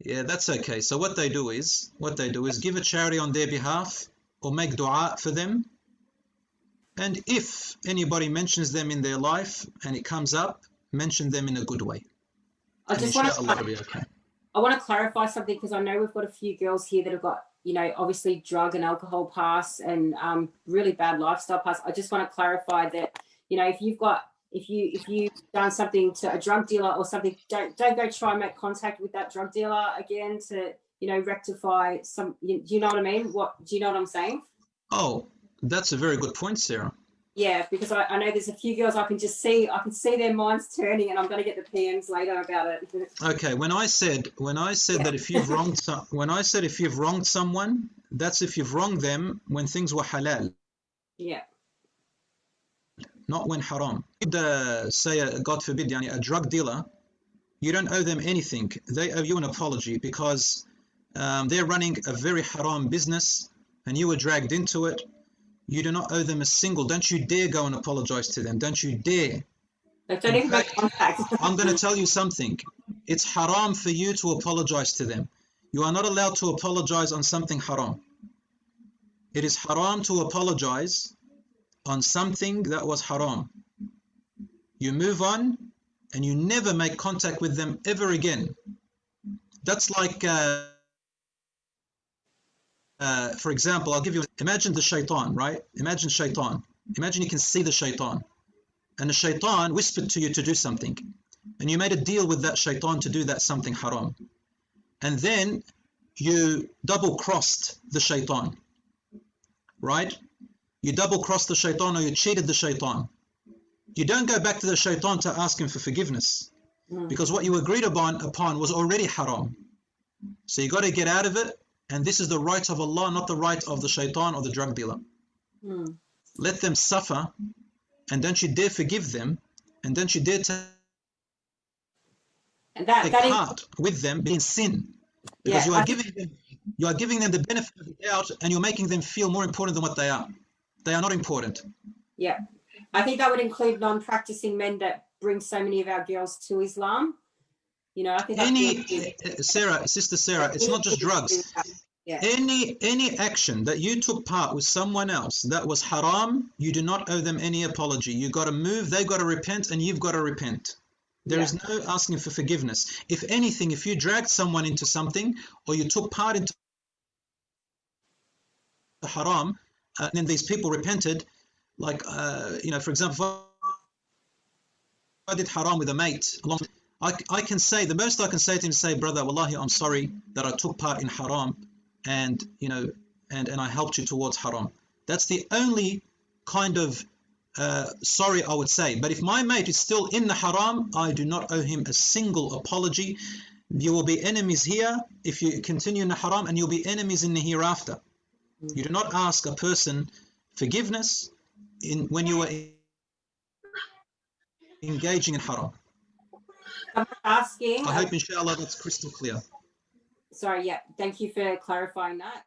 Yeah, that's okay. So what they do is give a charity on their behalf or make dua for them. And if anybody mentions them in their life and it comes up, mention them in a good way. I And just want inshallah it'll to be okay. I want to clarify something because I know we've got a few girls here that have got, obviously drug and alcohol past and really bad lifestyle past. I just want to clarify that, if you've done something to a drug dealer or something, don't go try and make contact with that drug dealer again to, rectify some. Do you know what I mean? Do you know what I'm saying? Oh, that's a very good point, Sarah. Yeah, because I know there's a few girls I can see their minds turning, and I'm going to get the PMs later about it. Okay, when I said that if you've wronged someone, that's if you've wronged them when things were halal. Yeah. Not when haram. Say, God forbid, a drug dealer, you don't owe them anything. They owe you an apology because they're running a very haram business and you were dragged into it. You do not owe them a single. Don't you dare go and apologize to them. Don't you dare. Don't even make contact. I'm going to tell you something. It's haram for you to apologize to them. You are not allowed to apologize on something haram. It is haram to apologize on something that was haram. You move on and you never make contact with them ever again. That's like, for example, imagine the shaitan, right? Imagine shaitan. Imagine you can see the shaitan. And the shaitan whispered to you to do something. And you made a deal with that shaitan to do that something haram. And then you double-crossed the shaitan, right? You double-crossed the shaitan or you cheated the shaitan. You don't go back to the shaitan to ask him for forgiveness because what you agreed upon was already haram. So you got to get out of it, and this is the right of Allah, not the right of the shaitan or the drug dealer. Let them suffer, and don't you dare forgive them, and don't you dare take part with them being sin, because you are giving them the benefit of the doubt, and you're making them feel more important than what they are. They are not important. Yeah, I think that would include non-practicing men that bring so many of our girls to Islam. I think Sister Sarah, it's not just drugs. Yeah. Any action that you took part with someone else that was haram, you do not owe them any apology. You got to move, they got to repent, and you've got to repent. There is no asking for forgiveness. If anything, if you dragged someone into something or you took part into haram, and then these people repented, like for example, if I did haram with a mate, I can say, the most I can say to him is say, brother, wallahi, I'm sorry that I took part in haram, and and I helped you towards haram. That's the only kind of sorry I would say. But if my mate is still in the haram, I do not owe him a single apology. You will be enemies here if you continue in the haram, and you'll be enemies in the hereafter. You do not ask a person forgiveness when you are engaging in haram. I'm asking. I hope inshallah that's crystal clear. Sorry, yeah. Thank you for clarifying that.